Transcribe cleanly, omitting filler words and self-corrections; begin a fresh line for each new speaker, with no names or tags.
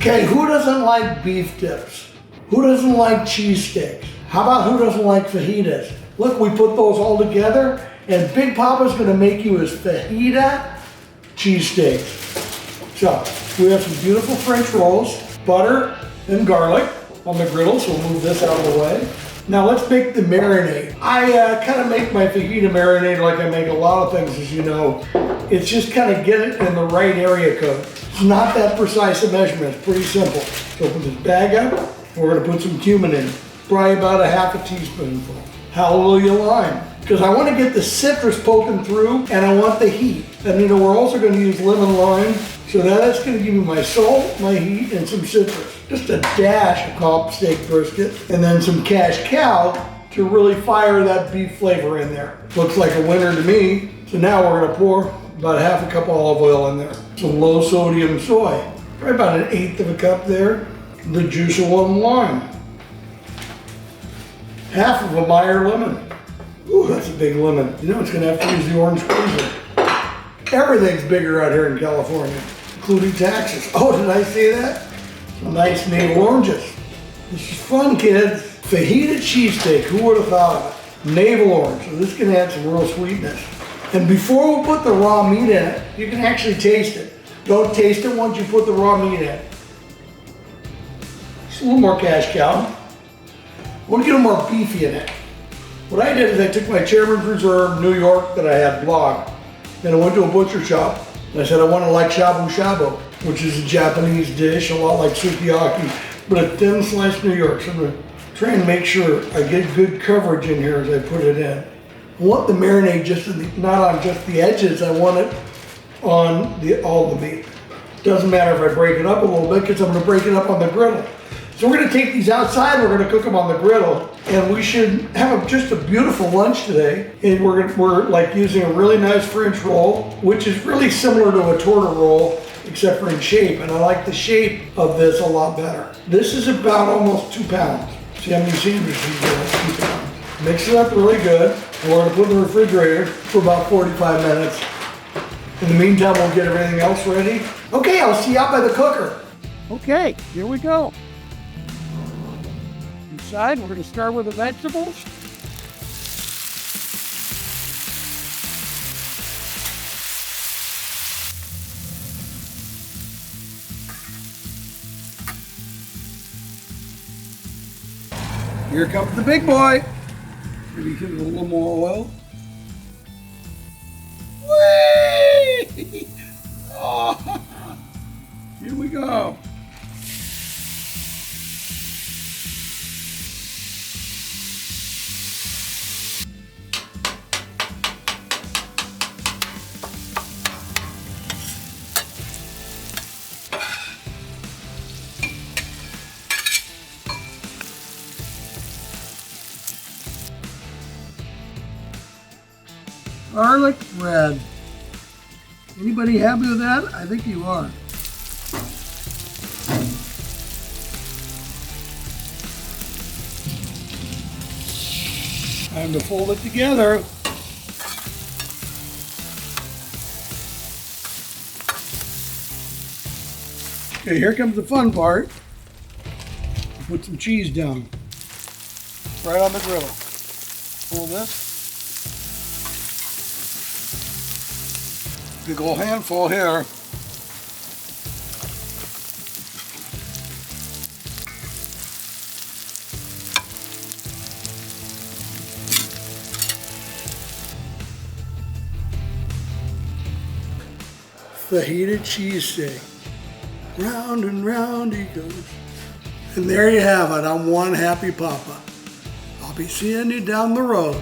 Okay, who doesn't like beef dips? Who doesn't like cheesesteaks? How about who doesn't like fajitas? Look, we put those all together, and Big Poppa's gonna make you his fajita cheesesteaks. So, we have some beautiful French rolls, butter and garlic on the griddle, so we'll move this out of the way. Now let's make the marinade. I kind of make my fajita marinade like I make a lot of things, as you know. It's just kind of get it in the right area code. It's not that precise a measurement, it's pretty simple. So open this bag up, we're gonna put some cumin in, probably about a half a teaspoonful. Hallelujah lime, because I want to get the citrus poking through and I want the heat. And you know, we're also going to use lemon lime, so that's going to give me my salt, my heat, and some citrus. Just a dash of comp steak brisket, and then some cash cow to really fire that beef flavor in there. Looks like a winner to me. So now we're going to pour about half a cup of olive oil in there. Some low sodium soy, probably about 1/8 of a cup there. The juice of one lime. Half of a Meyer lemon. Ooh, that's a big lemon. You know it's gonna have to use the orange squeezer. Everything's bigger out here in California, including taxes. Oh, did I say that? Some nice navel oranges. This is fun, kids. Fajita cheesesteak, who would have thought of it? Navel orange, so this can add some real sweetness. And before we put the raw meat in it, you can actually taste it. Don't taste it once you put the raw meat in. Just a little more cash cow. I want to get a more beefy in it. What I did is I took my Chairman's Reserve New York that I had blocked, and I went to a butcher shop, and I said I want to like shabu shabu, which is a Japanese dish, a lot like sukiyaki, but a thin sliced New York. So I'm going to try and make sure I get good coverage in here as I put it in. I want the marinade just in the, not on just the edges, I want it on all the meat. Doesn't matter if I break it up a little bit, because I'm going to break it up on the griddle. So we're going to take these outside, we're going to cook them on the griddle, and we should have just a beautiful lunch today. And we're like using a really nice French roll, which is really similar to a torta roll, except for in shape, and I like the shape of this a lot better. This is about almost 2 pounds. See how many sandwiches you get, 2 pounds. Mix it up really good, and we're going to put it in the refrigerator for about 45 minutes. In the meantime, we'll get everything else ready. Okay, I'll see you out by the cooker. Okay, here we go. Inside, we're going to start with the vegetables. Here comes the big boy. Maybe give it a little more oil. Whee! Oh, here we go. Garlic bread. Anybody happy with that? I think you are. Time to fold it together. Okay, here comes the fun part. Put some cheese down. Right on the griddle. Pull this. Big old handful here. Fajita cheesesteak. Round and round he goes. And there you have it. I'm one happy Poppa. I'll be seeing you down the road.